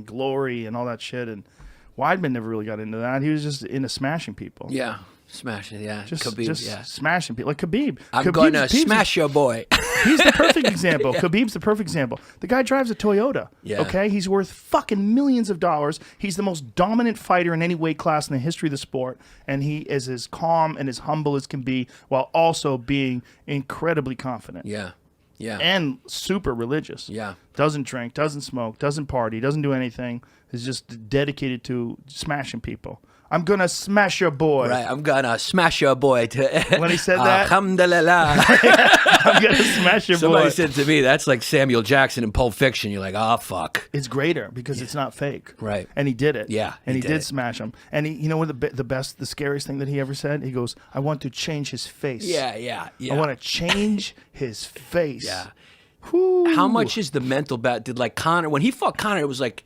glory and all that shit. And Weidman never really got into that. He was just into smashing people. Yeah. Smashing, yeah. Just Khabib, smashing people. Like Khabib. I'm going to smash your boy. He's the perfect example. Khabib's the perfect example. The guy drives a Toyota. Yeah. Okay? He's worth fucking millions of dollars. He's the most dominant fighter in any weight class in the history of the sport. And he is as calm and as humble as can be while also being incredibly confident. Yeah. Yeah. And super religious. Yeah. Doesn't drink, doesn't smoke, doesn't party, doesn't do anything. He's just dedicated to smashing people. I'm going to smash your boy. Right, I'm going to smash your boy. When he said that? Alhamdulillah. I'm going to smash your boy. Somebody said to me, that's like Samuel Jackson in Pulp Fiction. You're like, oh, fuck. It's greater because it's not fake. Right. And he did it. Yeah, And he did it. smash him. And he, you know what the scariest thing that he ever said? He goes, I want to change his face. Yeah. I want to change his face. Yeah. Whew. How much is the mental bat? Did like Conor, when he fought Conor, it was like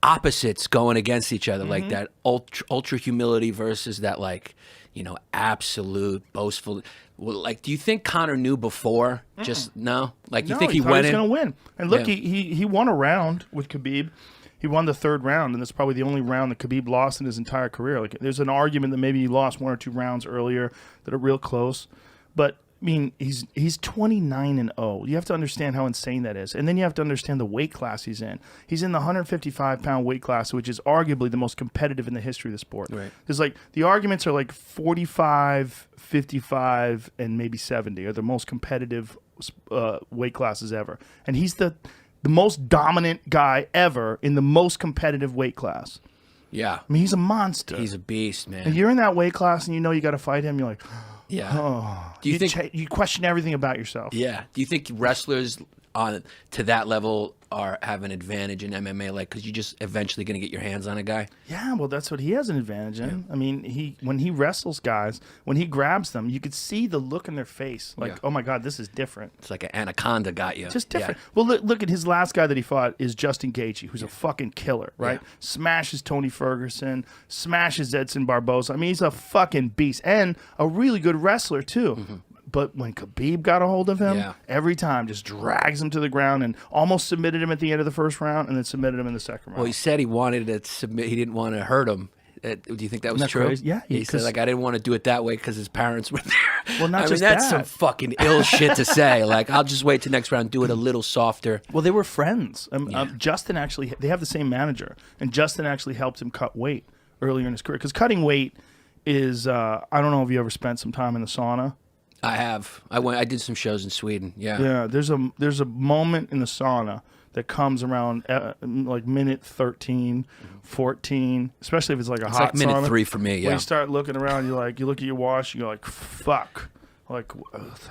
opposites going against each other, like that ultra humility versus that, like, you know, absolute boastful. Well, like, do you think Conor knew before? Just no, like you think he thought went he was in? going to win. And look, Yeah. he won a round with Khabib. He won the third round, and that's probably the only round that Khabib lost in his entire career. Like, there's an argument that maybe he lost 1 or 2 rounds earlier that are real close, but I mean, he's 29-0. You have to understand how insane that is. And then you have to understand the weight class he's in. He's in the 155-pound weight class, which is arguably the most competitive in the history of the sport. Right. There's like, the arguments are like 45, 55, and maybe 70 are the most competitive weight classes ever. And he's the most dominant guy ever in the most competitive weight class. Yeah, I mean, he's a monster. he's a beast, man. And you're in that weight class and you know you got to fight him. You're like, Yeah. oh. Do you think? You question everything about yourself. Yeah. Do you think wrestlers on to that level have an advantage in MMA, like, because you're just eventually going to get your hands on a guy? Yeah, well, that's what he has an advantage in. Yeah. I mean, when he wrestles guys, when he grabs them, you could see the look in their face, like, oh my God, this is different. It's like an anaconda got you. Just different. Yeah. Well, look at his last guy that he fought is Justin Gaethje, who's a fucking killer, right? Yeah. Smashes Tony Ferguson, smashes Edson Barboza. I mean, he's a fucking beast and a really good wrestler too. Mm-hmm. But when Khabib got a hold of him, every time just drags him to the ground and almost submitted him at the end of the first round and then submitted him in the second round. Well, he said he wanted to submit. He didn't want to hurt him. Do you think that was true? Crazy? Yeah. He said, like, I didn't want to do it that way because his parents were there. Well, not I just mean, that's that. some fucking ill shit to say. Like, I'll just wait till next round, do it a little softer. Well, they were friends. Justin actually, they have the same manager, and Justin actually helped him cut weight earlier in his career. Because cutting weight is, I don't know if you ever spent some time in the sauna. I have. I did some shows in Sweden. Yeah. Yeah. There's a moment in the sauna that comes around like minute 13, 14, especially if it's like a hot like minute sauna, 3 for me. Yeah. When you start looking around, you look at your watch, you go like, fuck, like,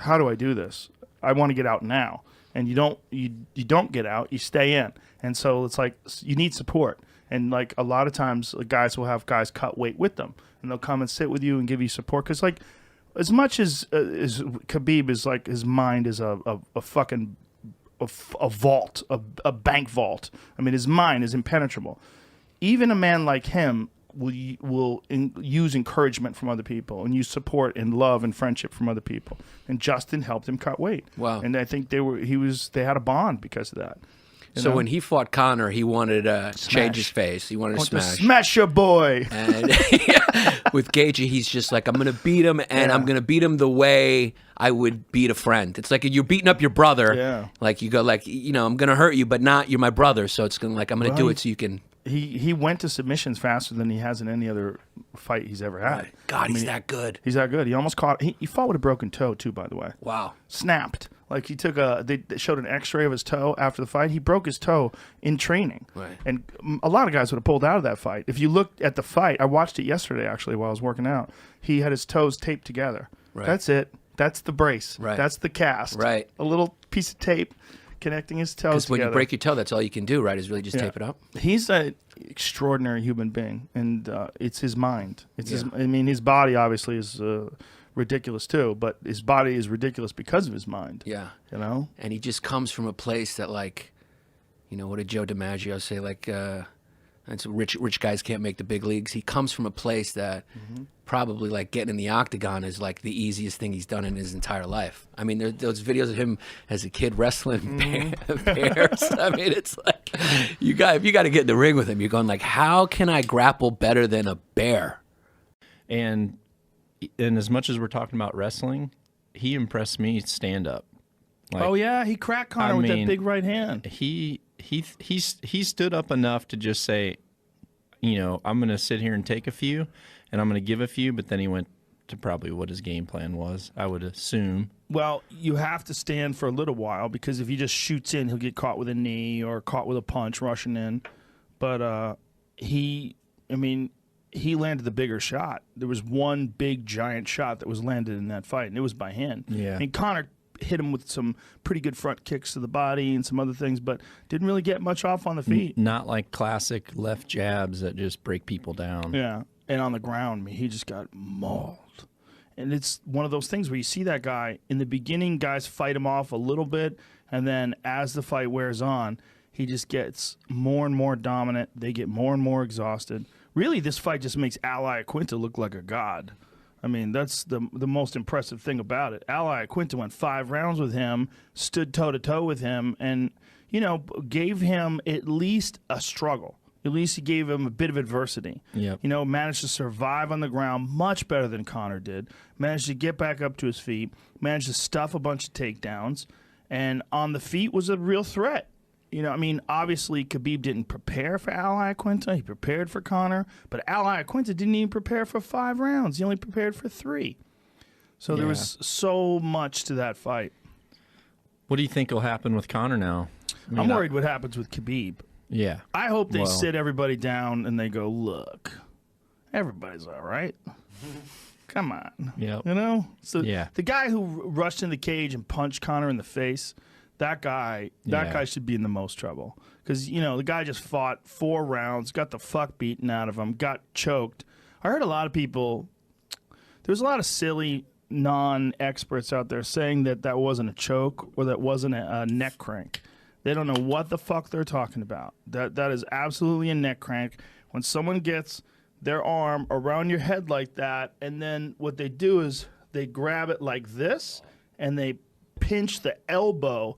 how do I do this? I want to get out now, and you don't get out, you stay in, and so it's like you need support, and like a lot of times guys will have guys cut weight with them, and they'll come and sit with you and give you support because like. As much as Khabib is like, his mind is a fucking a vault, a bank vault. I mean, his mind is impenetrable. Even a man like him will use encouragement from other people and use support and love and friendship from other people. And Justin helped him cut weight. Wow. And I think they had a bond because of that. So when he fought Conor, he wanted to change his face. He wanted to smash. Smash your boy. And with Gaethje, he's just like, I'm going to beat him, and I'm going to beat him the way I would beat a friend. It's like you're beating up your brother. Yeah. Like you go like, you know, I'm going to hurt you, but not you're my brother. So it's going to like, I'm going to do it so you can. He went to submissions faster than he has in any other fight he's ever had. God, he's that good. He's that good. He almost caught. He fought with a broken toe too, by the way. Wow. Snapped. Like he took they showed an X-ray of his toe after the fight. He broke his toe in training. Right. And a lot of guys would have pulled out of that fight. If you looked at the fight, I watched it yesterday actually while I was working out. He had his toes taped together. Right. That's it. That's the brace. Right. That's the cast. Right. A little piece of tape connecting his toes Because when together. you break your toe, that's all you can do, right? Is really just tape it up. He's an extraordinary human being, and it's his mind. It's his body obviously is ridiculous too, but his body is ridiculous because of his mind. Yeah. You know? And he just comes from a place that, like, you know, what did Joe DiMaggio say? Like, that's rich guys can't make the big leagues. He comes from a place that probably, like, getting in the octagon is, like, the easiest thing he's done in his entire life. I mean, there's those videos of him as a kid wrestling bears. I mean, it's like, You got to get in the ring with him. You're going like, how can I grapple better than a bear? And as much as we're talking about wrestling, he impressed me stand up. Like, oh yeah, he cracked Conor with that big right hand. He stood up enough to just say, you know, I'm going to sit here and take a few, and I'm going to give a few. But then he went to probably what his game plan was, I would assume. Well, you have to stand for a little while because if he just shoots in, he'll get caught with a knee or caught with a punch rushing in. But he landed the bigger shot. There was one big giant shot that was landed in that fight, and it was by hand. Yeah. And Conor hit him with some pretty good front kicks to the body and some other things, but didn't really get much off on the feet. Not like classic left jabs that just break people down. Yeah. And on the ground, he just got mauled. And it's one of those things where you see that guy, in the beginning, guys fight him off a little bit, and then as the fight wears on, he just gets more and more dominant. They get more and more exhausted. Really, this fight just makes Al Iaquinta look like a god. I mean, that's the most impressive thing about it. Al Iaquinta went 5 rounds with him, stood toe-to-toe with him, and, you know, gave him at least a struggle. At least he gave him a bit of adversity. Yep. You know, managed to survive on the ground much better than Conor did. Managed to get back up to his feet. Managed to stuff a bunch of takedowns. And on the feet was a real threat. You know, I mean, obviously Khabib didn't prepare for Al Iaquinta. He prepared for Conor. But Al Iaquinta didn't even prepare for 5 rounds. He only prepared for 3. So there was so much to that fight. What do you think will happen with Conor now? I'm worried what happens with Khabib. Yeah. I hope they sit everybody down and they go, look, everybody's all right. Come on. Yep. You know? So yeah. The guy who rushed in the cage and punched Conor in the face, that guy should be in the most trouble. Because, you know, the guy just fought 4 rounds, got the fuck beaten out of him, got choked. I heard a lot of people, there's a lot of silly non-experts out there saying that that wasn't a choke or that wasn't a neck crank. They don't know what the fuck they're talking about. That is absolutely a neck crank. When someone gets their arm around your head like that, and then what they do is they grab it like this, and they pinch the elbow.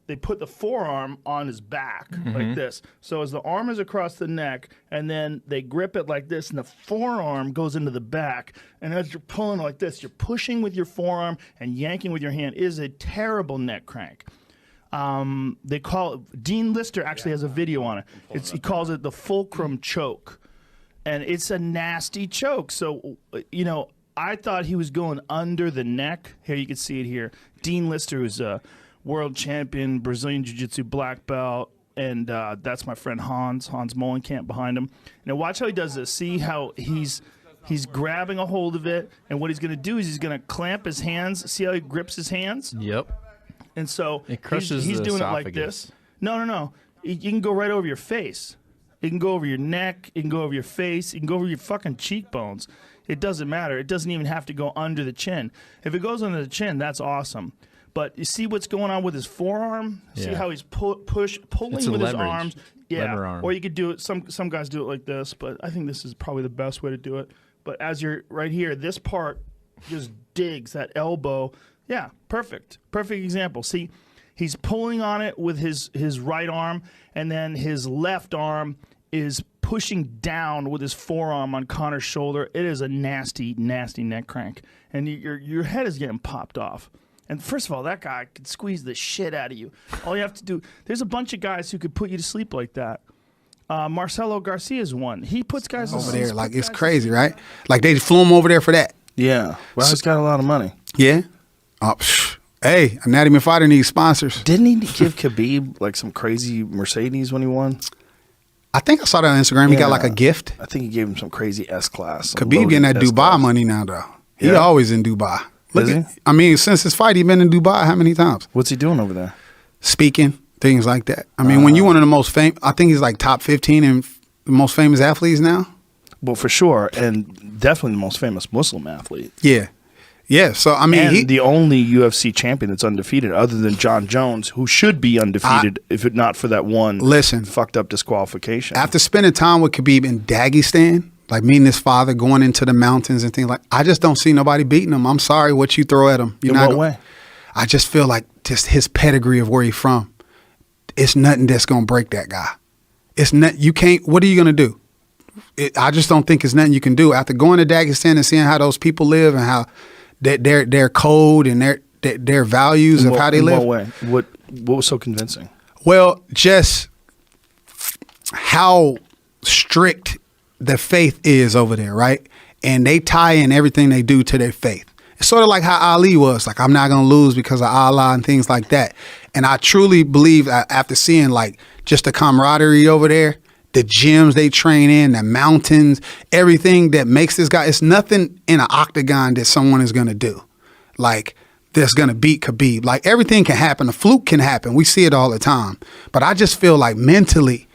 They put the forearm on his back like this. So as the arm is across the neck, and then they grip it like this, and the forearm goes into the back. And as you're pulling like this, you're pushing with your forearm and yanking with your hand. It is a terrible neck crank. They call it, Dean Lister actually has a video on it. He calls it the fulcrum choke. And it's a nasty choke. So, you know, I thought he was going under the neck. Here, you can see it here. Dean Lister, who's a world champion, Brazilian Jiu-Jitsu black belt. And that's my friend Hans Molenkamp behind him. Now, watch how he does this. See how he's grabbing a hold of it. And what he's going to do is he's going to clamp his hands. See how he grips his hands? Yep. And so it crushes he's the doing esophagus. it like this. No. You can go right over your face. It can go over your neck. It can go over your face. It can go over your fucking cheekbones. It doesn't matter. It doesn't even have to go under the chin. If it goes under the chin, that's awesome. But you see what's going on with his forearm? See how he's pulling with his arms? Yeah. Lever arm. Or you could do it. Some guys do it like this, but I think this is probably the best way to do it. But as you're right here, this part just digs that elbow. Yeah, perfect. Perfect example. See, he's pulling on it with his right arm, and then his left arm is pushing down with his forearm on Conor's shoulder. It is a nasty, nasty neck crank. And your head is getting popped off. And first of all, that guy could squeeze the shit out of you. All you have to do, there's a bunch of guys who could put you to sleep like that. Marcelo Garcia's one. He puts guys over there. Like, it's crazy, right? Like, they flew him over there for that. Yeah. Well, he's got a lot of money. Yeah. Hey, Anatomy Fighter needs sponsors. Didn't he give Khabib like some crazy Mercedes when he won? I think I saw that on Instagram. He got like a gift. I think he gave him some crazy S-Class. Khabib getting that Dubai money now, though. He always in Dubai. I mean, since his fight, he been in Dubai how many times? What's he doing over there? Speaking, things like that. I mean, when you're one of the most famous, I think he's like top 15 and the most famous athletes now. Well, for sure, and definitely the most famous Muslim athlete. Yeah. Yeah, so I mean, and the only UFC champion that's undefeated, other than John Jones, who should be undefeated if it not for that one fucked up disqualification. After spending time with Khabib in Dagestan, like meeting his father, going into the mountains and things like, I just don't see nobody beating him. I'm sorry what you throw at him. In what way? I just feel like just his pedigree of where he's from, it's nothing that's gonna break that guy. it's not, you can't, what are you going to do? I just don't think it's nothing you can do. After going to Dagestan and seeing how those people live and how their code and their values of how they live. In what way? What was so convincing? Well, just how strict the faith is over there, right? And they tie in everything they do to their faith. It's sort of like how Ali was, like, I'm not going to lose because of Allah and things like that. And I truly believe after seeing like just the camaraderie over there, the gyms they train in, the mountains, everything that makes this guy, it's nothing in an octagon that someone is going to do. Like, that's going to beat Khabib. Like, everything can happen. A fluke can happen. We see it all the time. But I just feel like mentally,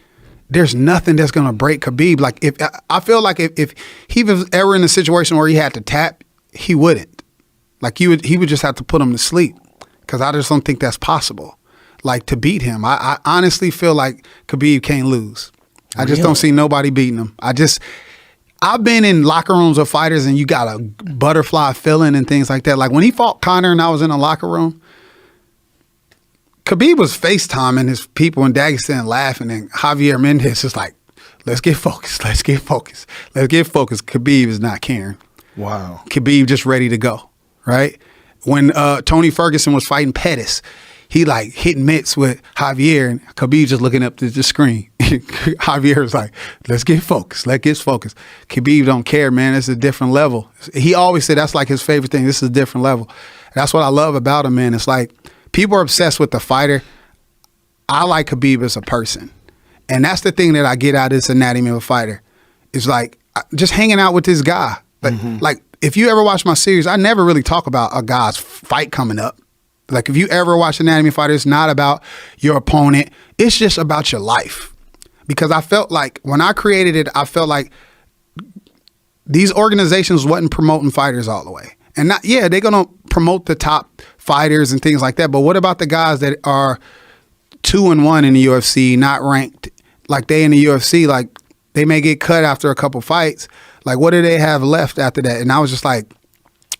there's nothing that's going to break Khabib. Like, I feel like if he was ever in a situation where he had to tap, he wouldn't. Like, he would just have to put him to sleep, because I just don't think that's possible. Like, to beat him, I honestly feel like Khabib can't lose. I just don't see nobody beating him. I've been in locker rooms of fighters and you got a butterfly feeling and things like that. Like when he fought Conor and I was in a locker room, Khabib was FaceTiming his people in Dagestan laughing, and Javier Mendez is like, let's get focused. Let's get focused. Let's get focused. Khabib is not caring. Wow. Khabib just ready to go, right? When Tony Ferguson was fighting Pettis, he like hit mitts with Javier, and Khabib just looking up to the screen. Javier was like, let's get focused. Let's get focused. Khabib don't care, man. It's a different level. He always said that's like his favorite thing. This is a different level. That's what I love about him, man. It's like people are obsessed with the fighter. I like Khabib as a person. And that's the thing that I get out of this anatomy of a fighter. It's like just hanging out with this guy. Like if you ever watch my series, I never really talk about a guy's fight coming up. Like if you ever watch Anatomy of a Fighter, it's not about your opponent. It's just about your life. Because I felt like when I created it, I felt like these organizations wasn't promoting fighters all the way. And not, yeah, they're going to promote the top fighters and things like that. But what about the guys that are 2-1 in the UFC, not ranked like they in the UFC? Like they may get cut after a couple fights. Like what do they have left after that? And I was just like,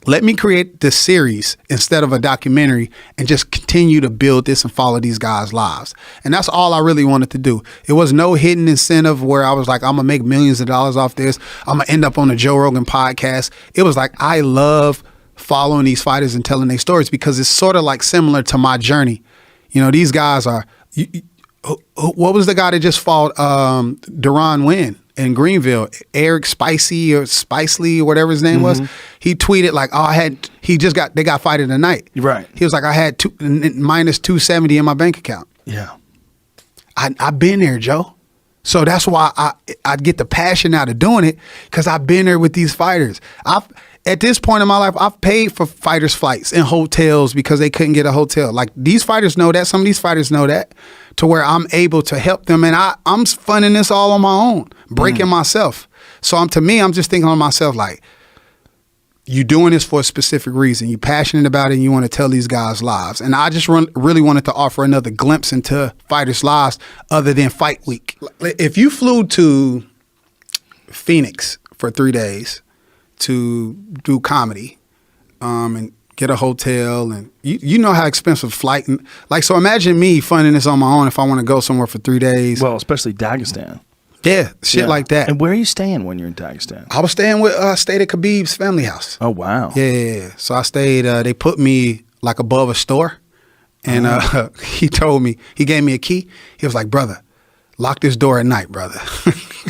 let me create this series instead of a documentary and just continue to build this and follow these guys' lives. And that's all I really wanted to do. It was no hidden incentive where I was like, I'm going to make millions of dollars off this. I'm going to end up on the Joe Rogan podcast. It was like, I love following these fighters and telling their stories because it's sort of like similar to my journey. You know, these guys are, what was the guy that just fought Duran Wynn in Greenville? Eric Spicely or whatever his name was. He tweeted like, "Oh, they got fighted tonight." Right. He was like, "I had minus 270 in my bank account." Yeah. I've been there, Joe. So that's why I get the passion out of doing it, because I've been there with these fighters. At this point in my life, I've paid for fighters' flights in hotels because they couldn't get a hotel. Like these fighters know that. Some of these fighters know that, to where I'm able to help them. And I'm funding this all on my own, breaking myself. So I'm just thinking on myself like, you doing this for a specific reason. You're passionate about it and you want to tell these guys' lives. And I just really wanted to offer another glimpse into fighters' lives other than fight week. If you flew to Phoenix for 3 days to do comedy and get a hotel, and you know how expensive flight, and like, so imagine me funding this on my own if I want to go somewhere for 3 days. Well, especially Dagestan. Yeah, shit like that. And where are you staying when you're in Dagestan? I was staying stayed at Khabib's family house. Oh, wow. Yeah. So I stayed, they put me like above a store, and he gave me a key. He was like, brother, lock this door at night, brother.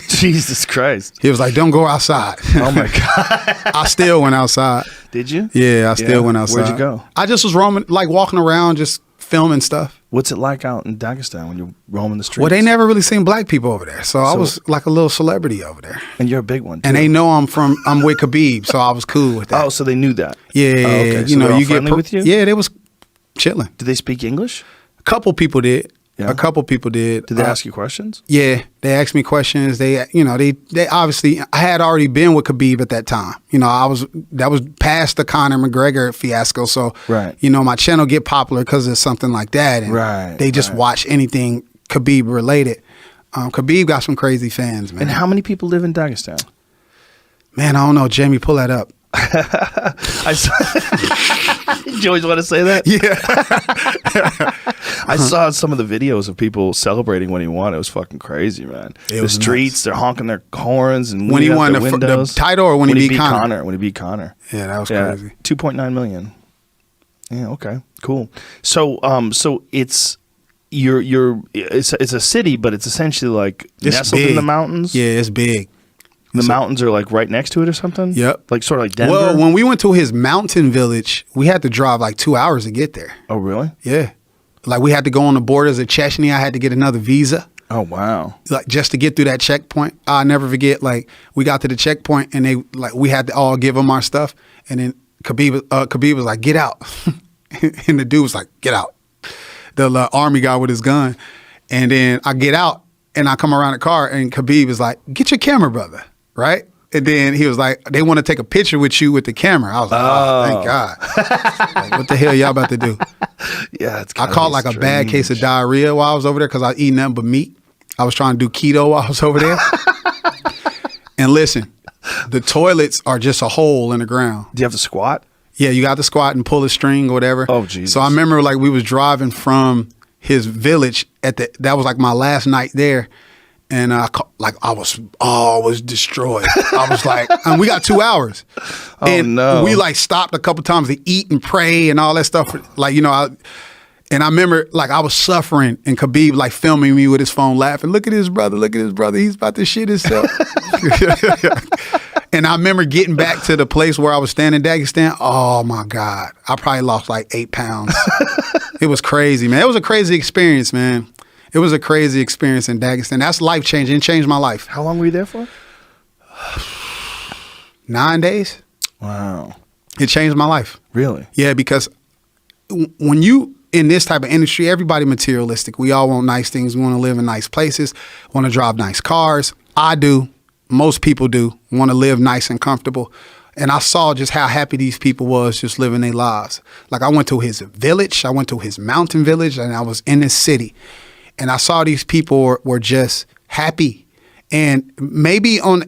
Jesus Christ. He was like, don't go outside. Oh my God. I still went outside. Did you? Yeah, I still went outside. Where'd you go? I just was roaming, like walking around, just filming stuff. What's it like out in Dagestan when you're roaming the streets? Well, they never really seen black people over there. So I was like a little celebrity over there. And you're a big one, too. And they know I'm with Khabib, so I was cool with that. Oh, so they knew that? Yeah. Oh, okay. So you know, they're all you friendly with you? Yeah, they was chilling. Did they speak English? A couple people did. Yeah. A couple people did. Did they ask you questions? Yeah, they asked me questions. They obviously, I had already been with Khabib at that time. You know, that was past the Conor McGregor fiasco. So, right. You know, my channel get popular because of something like that. And they just watch anything Khabib related. Khabib got some crazy fans, man. And how many people live in Dagestan? Man, I don't know. Jamie, pull that up. I saw, did you always want to say that? Yeah. I saw some of the videos of people celebrating when he won. It was fucking crazy, man. The was streets, nuts. they're honking their horns and When he leaning out won their the windows. title or when he beat Conor? When he beat Conor. Yeah, that was crazy. 2.9 million. Yeah, okay. Cool. So it's it's a city, but it's essentially like It's nestled big. in the mountains. Yeah, it's big. The mountains are like right next to it or something? Yep. Like sort of like Denver? Well, when we went to his mountain village, we had to drive like 2 hours to get there. Oh, really? Yeah. Like we had to go on the borders of Chechnya. I had to get another visa. Oh, wow. Like just to get through that checkpoint. I'll never forget, like we got to the checkpoint and we had to all give them our stuff. And then Khabib was like, get out. And the dude was like, get out. The army guy with his gun. And then I get out and I come around the car and Khabib is like, get your camera, brother. Right? And then he was like, they want to take a picture with you with the camera. I was like, oh thank God. Like, what the hell y'all about to do? Yeah, it's I caught like a bad case of diarrhea while I was over there because I was eating nothing but meat. I was trying to do keto while I was over there. And listen, the toilets are just a hole in the ground. Do you have to squat? Yeah, you got to squat and pull a string or whatever. Oh, Jesus. So I remember like we was driving from his village that was like my last night there. And I was destroyed. I was like, and we got 2 hours. Oh, and no. we like stopped a couple times to eat and pray and all that stuff. Like, you know, I remember like I was suffering and Khabib like filming me with his phone laughing. Look at his brother. He's about to shit himself. And I remember getting back to the place where I was staying in Dagestan. Oh my God. I probably lost like 8 pounds. It was crazy, man. It was a crazy experience, man. It was a crazy experience in Dagestan. That's life-changing. It changed my life. How long were you there for? 9 days. Wow. It changed my life. Really? Yeah, because when you in this type of industry, everybody materialistic. We all want nice things. We want to live in nice places, want to drive nice cars. I do. Most people do. Want to live nice and comfortable. And I saw just how happy these people was just living their lives. Like I went to his village. I went to his mountain village, and I was in his city. And I saw these people were just happy. And maybe on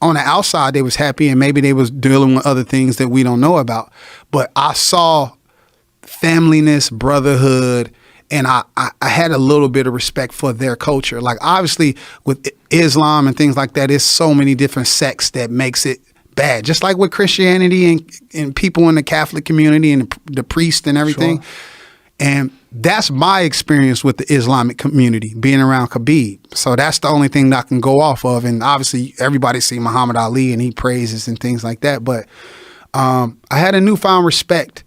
the outside they was happy and maybe they was dealing with other things that we don't know about. But I saw familyness, brotherhood, and I had a little bit of respect for their culture. Like obviously with Islam and things like that, there's so many different sects that makes it bad. Just like with Christianity and people in the Catholic community and the priest and everything. Sure. And that's my experience with the Islamic community, being around Khabib. So that's the only thing that I can go off of. And obviously everybody see Muhammad Ali and he praises and things like that. But I had a newfound respect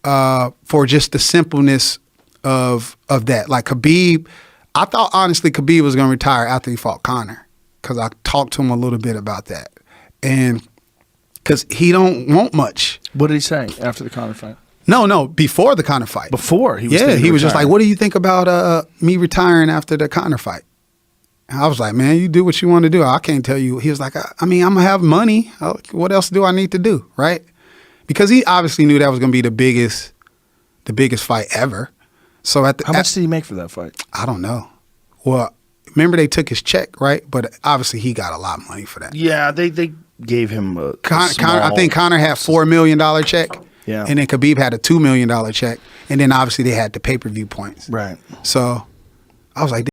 for just the simpleness of that. Like Khabib, I thought honestly Khabib was going to retire after he fought Conor because I talked to him a little bit about that. And because he don't want much. What did he say after the Conor fight? No, before the Conor fight. Before? He was just like, what do you think about me retiring after the Conor fight? And I was like, man, you do what you want to do. I can't tell you. He was like, I mean, I'm going to have money. What else do I need to do, right? Because he obviously knew that was going to be the biggest fight ever. So how much did he make for that fight? I don't know. Well, remember they took his check, right? But obviously he got a lot of money for that. Yeah, they gave him a Conor, I think Conor had $4 million check. Yeah. And then Khabib had a $2 million check. And then obviously they had the pay-per-view points. Right. So I was like,